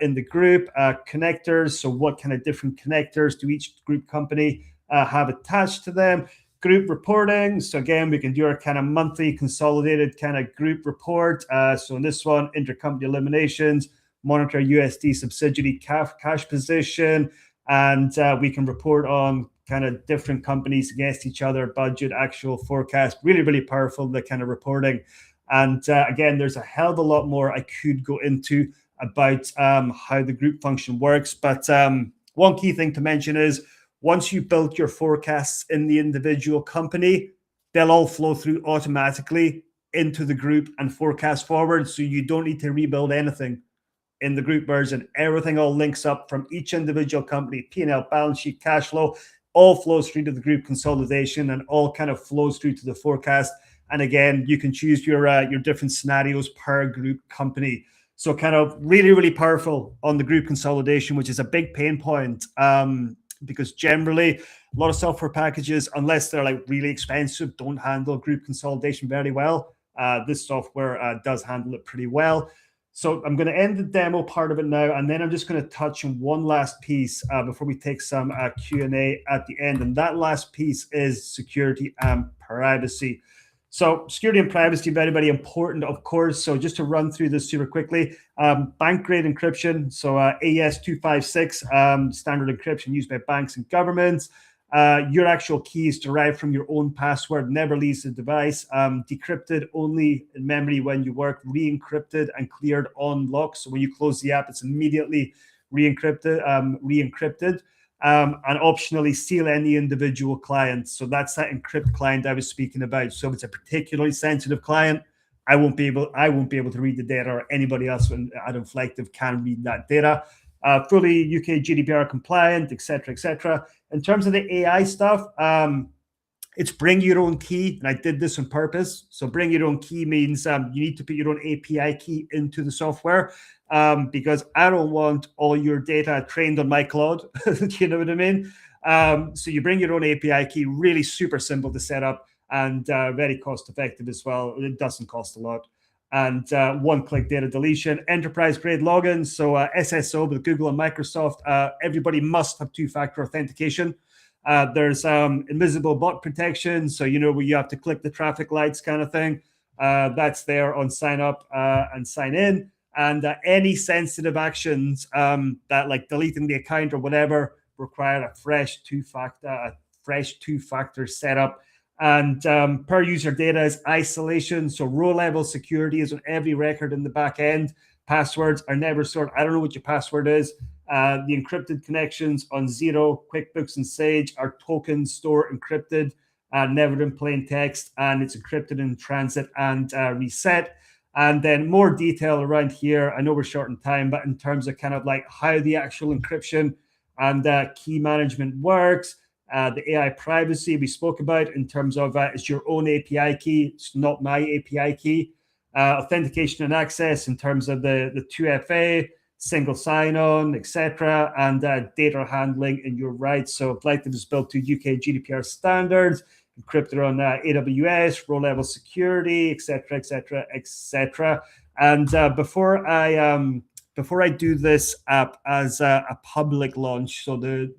in the group, connectors, so what kind of different connectors do each group company have attached to them, group reporting, so again we can do our kind of monthly consolidated kind of group report. So in this one, intercompany eliminations, monitor USD subsidiary cash position, and we can report on kind of different companies against each other, budget, actual forecast, really, really powerful, the kind of reporting. And again, there's a hell of a lot more I could go into about how the group function works. But one key thing to mention is once you built your forecasts in the individual company, they'll all flow through automatically into the group and forecast forward. So you don't need to rebuild anything in the group version. Everything all links up from each individual company, P&L, balance sheet, cash flow, all flows through to the group consolidation and all kind of flows through to the forecast. And again, you can choose your different scenarios per group company. So kind of really, really powerful on the group consolidation, which is a big pain point because generally a lot of software packages, unless they're like really expensive, don't handle group consolidation very well. This software does handle it pretty well. So I'm going to end the demo part of it now, and then I'm just going to touch on one last piece before we take some Q&A at the end. And that last piece is security and privacy. So security and privacy, very, very important, of course. So just to run through this super quickly, bank-grade encryption, so AES-256, standard encryption used by banks and governments. Your actual key is derived from your own password, never leaves the device, decrypted only in memory when you work, re-encrypted and cleared on lock. So when you close the app, it's immediately re-encrypted, and optionally seal any individual client. So that's that encrypt client I was speaking about. So if it's a particularly sensitive client, I won't be able to read the data, or anybody else at Inflectiv can read that data. Fully UK GDPR compliant, etc., etc. In terms of the AI stuff, It's bring your own key, and I did this on purpose. So bring your own key means you need to put your own API key into the software, because I don't want all your data trained on my cloud. You know what I mean? So you bring your own API key, really super simple to set up, and very cost effective as well. It doesn't cost a lot. And one-click data deletion, enterprise-grade logins. So SSO with Google and Microsoft, everybody must have two-factor authentication. There's invisible bot protection, so where you have to click the traffic lights kind of thing. That's there on sign up and sign in. And any sensitive actions that, like deleting the account or whatever, require a fresh two-factor setup. And per user data is isolation. So row level security is on every record in the back end. Passwords are never stored. I don't know what your password is. The encrypted connections on Xero, QuickBooks, and Sage are token store encrypted, never in plain text, and it's encrypted in transit and reset. And then more detail around here. I know we're short on time, but in terms of kind of like how the actual encryption and key management works, the AI privacy we spoke about in terms of it's your own API key. It's not my API key. Authentication and access in terms of the 2FA, single sign-on, etc., and data handling in your rights. So Inflectiv is built to UK GDPR standards, encrypted on AWS, row-level security, etc., etc., etc. And before I do this app as a public launch, so the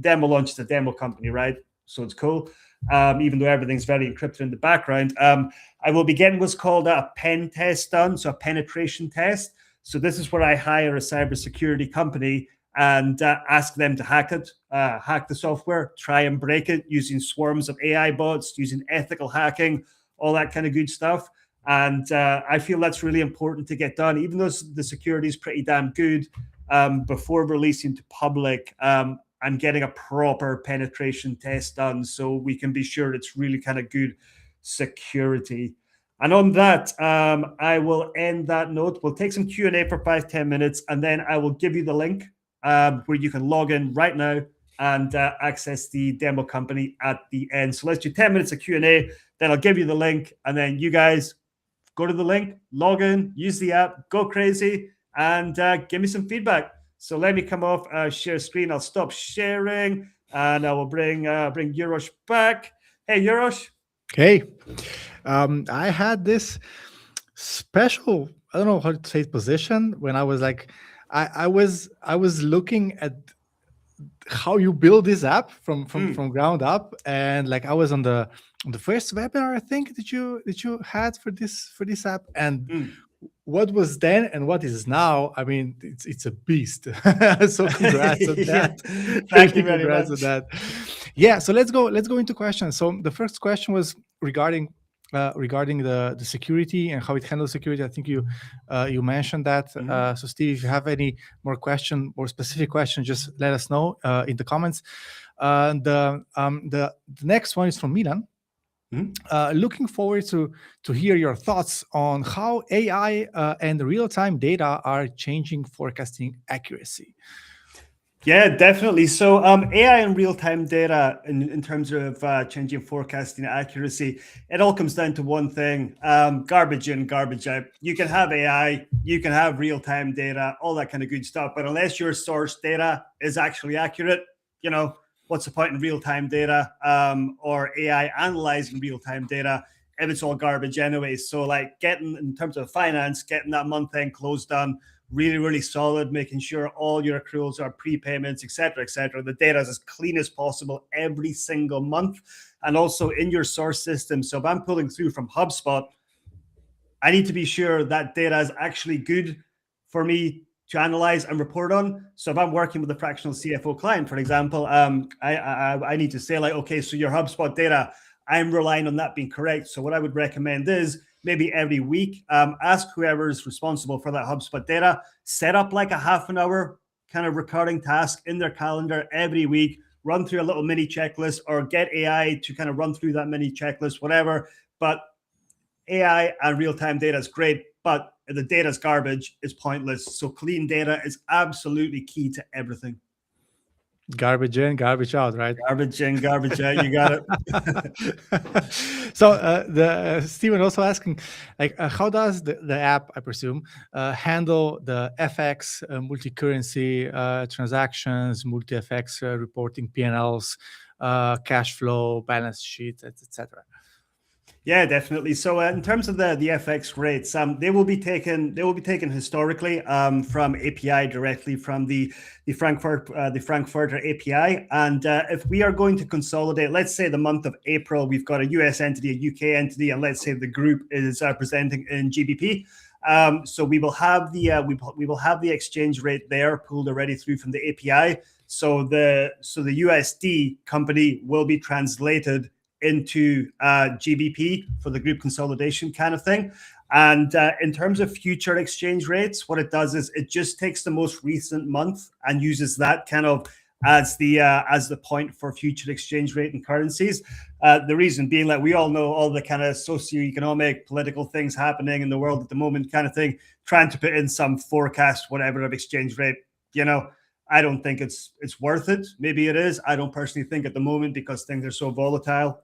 demo launch is a demo company, right? So it's cool. Even though everything's very encrypted in the background, I will be getting what's called a pen test done, so a penetration test. So this is where I hire a cybersecurity company and ask them to hack it, hack the software, try and break it using swarms of AI bots, using ethical hacking, all that kind of good stuff. And I feel that's really important to get done, even though the security is pretty damn good. Before releasing to public, I'm getting a proper penetration test done so we can be sure it's really kind of good security. And on that, I will end that note. We'll take some Q&A for 5-10 minutes, and then I will give you the link where you can log in right now and access the demo company at the end. So let's do 10 minutes of Q&A, then I'll give you the link, and then you guys go to the link, log in, use the app, go crazy, and give me some feedback. So let me come off share screen. I'll stop sharing, and I will bring Urosh back. Hey, Urosh. Hey, I had this special, I don't know how to say it, position when I was like, I was looking at how you build this app from ground up, and like I was on the first webinar I think that you had for this app, and what was then and what is now, I mean, it's a beast. So congrats on that. Thank you very much. On that. Yeah, so let's go into questions. So the first question was regarding the security and how it handles security. I think you mentioned that. So Steve, if you have any more specific question, just let us know in the comments. The next one is from Milan. Looking forward to hear your thoughts on how AI and real-time data are changing forecasting accuracy. Yeah, definitely. So AI and real-time data in terms of changing forecasting accuracy, it all comes down to one thing, garbage in, garbage out. You can have AI, you can have real-time data, all that kind of good stuff. But unless your source data is actually accurate, what's the point in real-time data or AI analyzing real-time data if it's all garbage anyway? So like in terms of finance, getting that month-end close done, really, really solid, making sure all your accruals are prepayments, et cetera, et cetera. The data is as clean as possible every single month. And also in your source system. So if I'm pulling through from HubSpot, I need to be sure that data is actually good for me to analyze and report on. So if I'm working with a fractional CFO client, for example, I need to say like, okay, so your HubSpot data, I'm relying on that being correct. So what I would recommend is maybe every week, ask whoever is responsible for that HubSpot data, set up like a half an hour kind of recurring task in their calendar every week, run through a little mini checklist or get AI to kind of run through that mini checklist, whatever. But AI and real-time data is great, but if the data is garbage, it's pointless. So clean data is absolutely key to everything. Garbage in, garbage out, right? Garbage in, garbage out. You got it. So the Stephen also asking, like, how does the app, I presume, handle the FX, multi-currency transactions, multi-FX reporting P&Ls, cash flow, balance sheets, etc. Yeah, definitely. So in terms of the FX rates, they will be taken historically from API directly from the Frankfurter API. And if we are going to consolidate, let's say the month of April, we've got a US entity, a UK entity, and let's say the group is presenting in GBP. So we will have the we will have the exchange rate there pulled already through from the API. So the USD company will be translated into GBP for the group consolidation kind of thing. And in terms of future exchange rates, what it does is it just takes the most recent month and uses that kind of as the point for future exchange rate and currencies. The reason being that we all know all the kind of socioeconomic, political things happening in the world at the moment kind of thing, trying to put in some forecast, whatever, of exchange rate, I don't think it's worth it. Maybe it is. I don't personally think at the moment because things are so volatile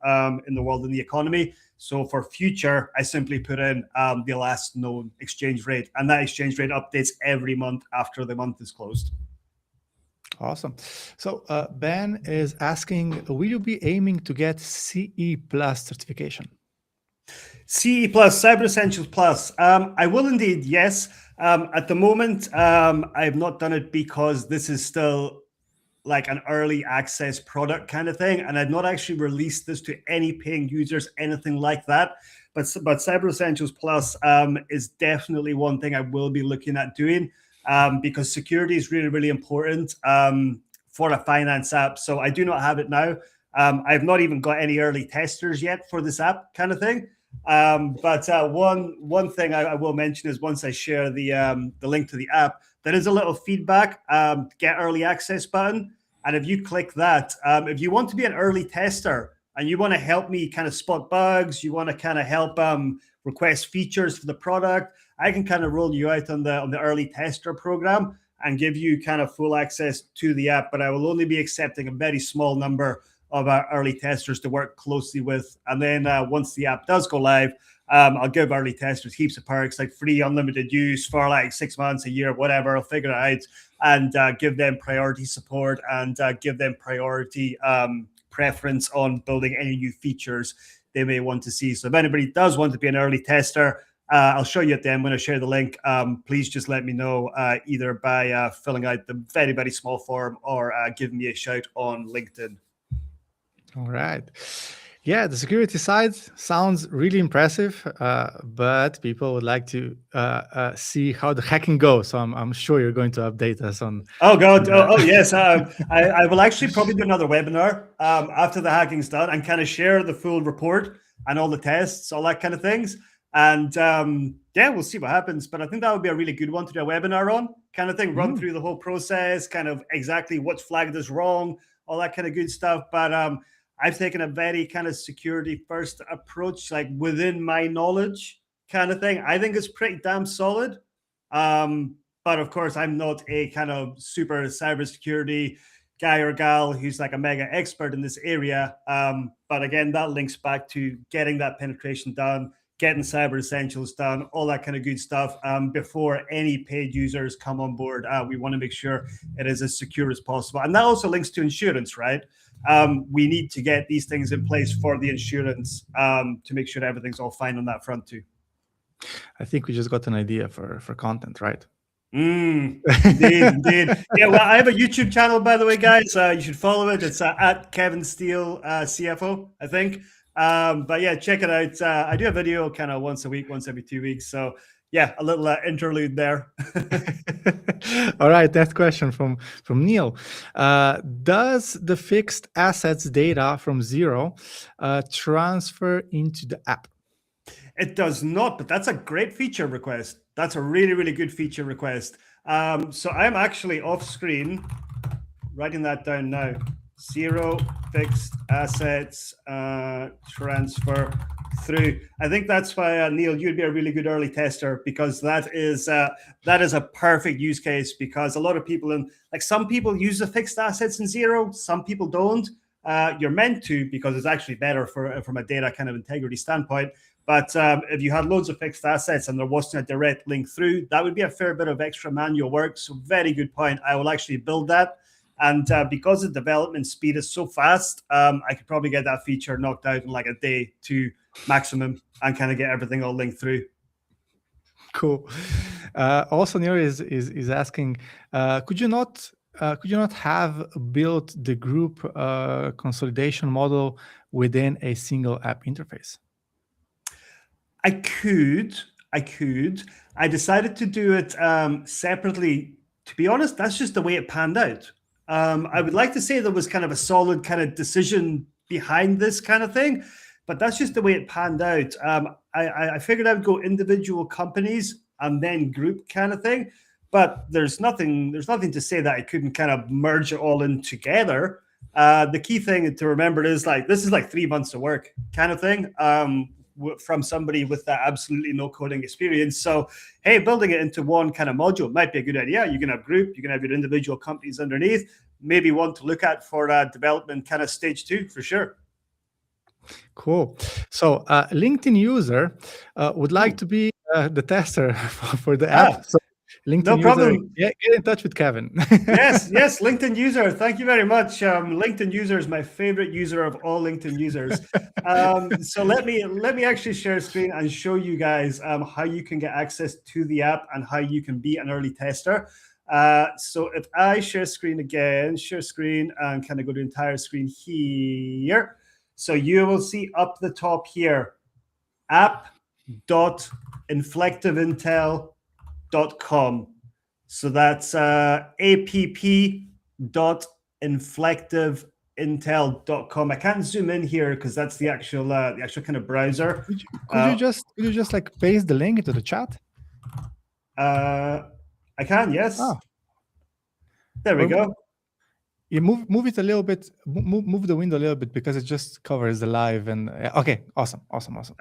in the world and the economy. So for future, I simply put in the last known exchange rate, and that exchange rate updates every month after the month is closed. Awesome. So Ben is asking, will you be aiming to get CE Plus certification? CE Plus, Cyber Essentials Plus. I will indeed, yes. At the moment, I have not done it because this is still like an early access product kind of thing, and I've not actually released this to any paying users, anything like that. But Cyber Essentials Plus is definitely one thing I will be looking at doing because security is really, really important for a finance app. So I do not have it now. I've not even got any early testers yet for this app kind of thing. But one thing I will mention is once I share the link to the app, there is a little feedback get early access button, and if you click that, if you want to be an early tester and you want to help me kind of spot bugs, you want to kind of help request features for the product, I can kind of roll you out on the early tester program and give you kind of full access to the app. But I will only be accepting a very small number of our early testers to work closely with. And then once the app does go live, I'll give early testers heaps of perks like free unlimited use for like 6 months, a year, whatever. I'll figure it out and give them priority support and give them priority preference on building any new features they may want to see. So if anybody does want to be an early tester, I'll show you at the end when I share the link. Please just let me know either by filling out the very, very small form or giving me a shout on LinkedIn. All right. Yeah, the security side sounds really impressive, but people would like to see how the hacking goes. So I'm sure you're going to update us on. Oh God! Yes. I will actually probably do another webinar after the hacking's done and kind of share the full report and all the tests, all that kind of things. And yeah, we'll see what happens. But I think that would be a really good one to do a webinar on, kind of thing. Run through the whole process, kind of exactly what's flagged as wrong, all that kind of good stuff. But I've taken a very kind of security first approach, like within my knowledge kind of thing. I think it's pretty damn solid. But of course, I'm not a kind of super cybersecurity guy or gal who's like a mega expert in this area. But again, that links back to getting that penetration done, getting Cyber Essentials done, all that kind of good stuff before any paid users come on board. We want to make sure it is as secure as possible. And that also links to insurance, right? We need to get these things in place for the insurance to make sure everything's all fine on that front too. I think we just got an idea for content, right? Indeed. Yeah, well, I have a YouTube channel, by the way, guys. You should follow it. It's at Kevin Steele CFO, I think. But yeah, check it out. I do a video kind of once a week, once every 2 weeks. So yeah, a little interlude there. All right, that question from Neil. Does the fixed assets data from Zero transfer into the app? It does not, but that's a great feature request. That's a really, really good feature request. So I'm actually off screen writing that down now. Zero fixed assets transfer through. I think that's why Neil, you'd be a really good early tester because that is a perfect use case because a lot of people like some people use the fixed assets in zero, some people don't. You're meant to because it's actually better from a data kind of integrity standpoint. But if you had loads of fixed assets and there wasn't a direct link through, that would be a fair bit of extra manual work. So very good point. I will actually build that. And because the development speed is so fast, I could probably get that feature knocked out in like a day to maximum and kind of get everything all linked through. Cool. Also, Nir is asking, could you not have built the group consolidation model within a single app interface? I could. I decided to do it separately. To be honest, that's just the way it panned out. I would like to say there was kind of a solid kind of decision behind this kind of thing, but that's just the way it panned out. I figured I would go individual companies and then group kind of thing, but there's nothing to say that I couldn't kind of merge it all in together. The key thing to remember is like this is like 3 months of work kind of thing. From somebody with that absolutely no coding experience. So, hey, building it into one kind of module might be a good idea. You can have group, you can have your individual companies underneath, maybe one to look at for development kind of stage 2 for sure. Cool. So LinkedIn user would like to be the tester for the app. So LinkedIn no user, problem. get in touch with Kevin. yes, LinkedIn user. Thank you very much. LinkedIn user is my favorite user of all LinkedIn users. So let me actually share a screen and show you guys how you can get access to the app and how you can be an early tester. So if I share screen again, share screen and kind of go to entire screen here. So you will see up the top here, app.inflectivintel.com. So that's app.inflectivintel.com. I can't zoom in here because that's the actual kind of browser. Could you just like paste the link into the chat? I can, yes. Oh. There we go. You move it a little bit, move the window a little bit because it just covers the live and okay, awesome.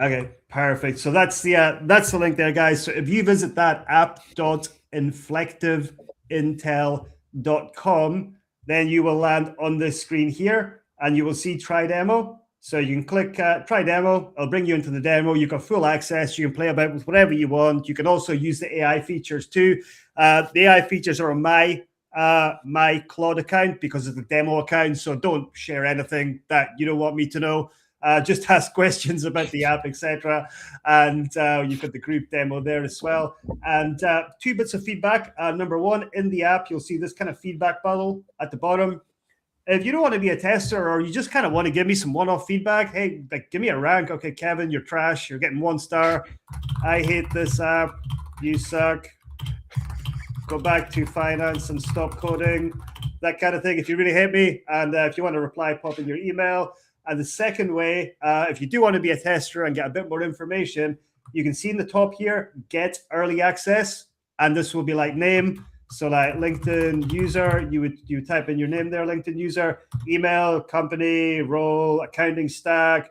Okay, perfect. So that's the link there, guys. So if you visit that app.inflectivintel.com, then you will land on this screen here and you will see try demo. So you can click try demo. It'll bring you into the demo. You've got full access. You can play about with whatever you want. You can also use the AI features too. The AI features are on my Claude account because of the demo account. So don't share anything that you don't want me to know. Just ask questions about the app, etc. And you've got the group demo there as well. And 2 bits of feedback. Number one, in the app, you'll see this kind of feedback bubble at the bottom. If you don't want to be a tester or you just kind of want to give me some one-off feedback, hey, like give me a rank. Okay, Kevin, you're trash. You're getting 1 star. I hate this app. You suck. Go back to finance and stop coding. That kind of thing. If you really hate me, and if you want to reply, pop in your email. And the second way, if you do want to be a tester and get a bit more information, you can see in the top here, get early access. And this will be like name. So like LinkedIn user, you would type in your name there, LinkedIn user, email, company, role, accounting stack,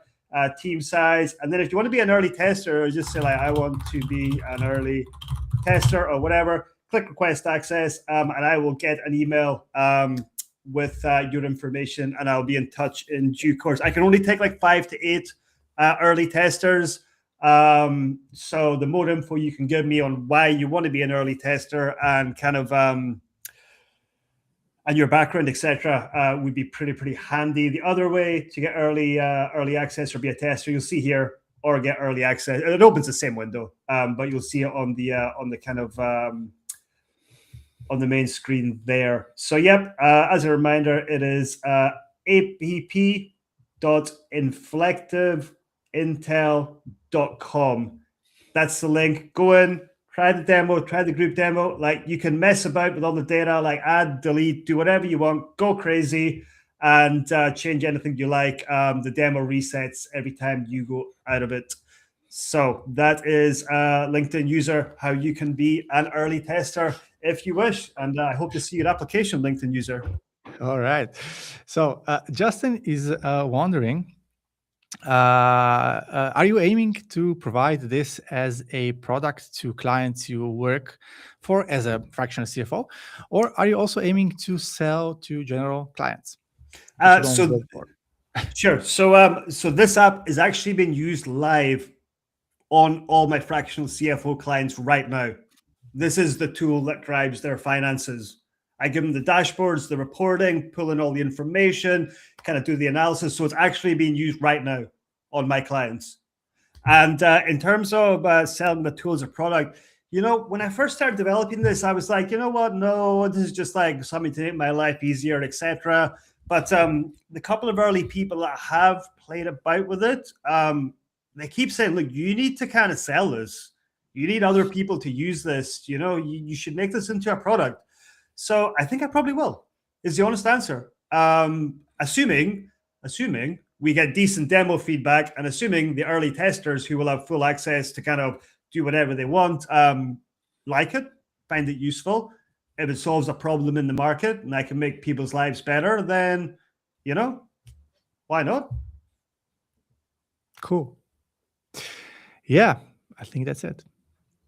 team size. And then if you want to be an early tester, just say like, I want to be an early tester or whatever, click request access, and I will get an email with your information and I'll be in touch in due course. I can only take like 5 to 8 early testers. So the more info you can give me on why you want to be an early tester and kind of and your background, etc., would be pretty handy. The other way to get early access or be a tester, you'll see here, or get early access. It opens the same window, but you'll see it on the kind of on the main screen there. So yep, as a reminder, it is app.inflectivintel.com. That's the link. Go in, try the demo, try the group demo. Like you can mess about with all the data, like add, delete, do whatever you want, go crazy and change anything you like. The demo resets every time you go out of it. So that is LinkedIn user, how you can be an early tester if you wish. And I hope to see your application, LinkedIn user. All right. So Justin is wondering, Are you aiming to provide this as a product to clients you work for as a fractional CFO, or are you also aiming to sell to general clients that you don't So work for? sure. So this app is actually being used live on all my fractional CFO clients right now. This is the tool that drives their finances. I give them the dashboards, the reporting, pull in all the information, kind of do the analysis. So it's actually being used right now on my clients. And in terms of selling the tool as a product, when I first started developing this, I was like, you know what? No, this is just like something to make my life easier, etc. But the couple of early people that have played about with it, they keep saying, look, you need to kind of sell this. You need other people to use this. You should make this into a product. So I think I probably will, is the honest answer. Assuming we get decent demo feedback, and assuming the early testers who will have full access to kind of do whatever they want, like it, find it useful. If it solves a problem in the market and I can make people's lives better, then, why not? Cool. Yeah, I think that's it.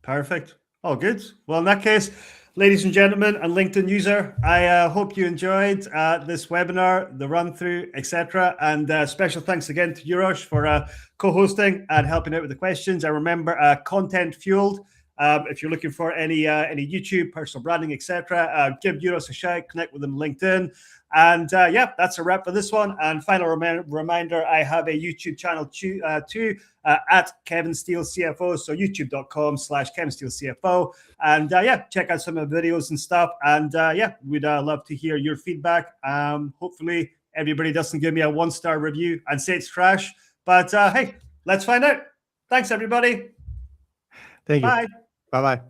Perfect. All good. Well, in that case, ladies and gentlemen and LinkedIn user, I hope you enjoyed this webinar, the run through, etc. And special thanks again to Urosh for co-hosting and helping out with the questions. I remember content fueled. If you're looking for any YouTube, personal branding, etc., give Urosh a shout, connect with him on LinkedIn. And yeah, that's a wrap for this one. And final reminder, I have a YouTube channel too, at Kevin Steele CFO. So youtube.com/Kevin Steele CFO. And yeah, check out some of the videos and stuff. And yeah, we'd love to hear your feedback. Hopefully everybody doesn't give me a 1-star review and say it's trash. But hey, let's find out. Thanks, everybody. Thank you. Bye. Bye-bye.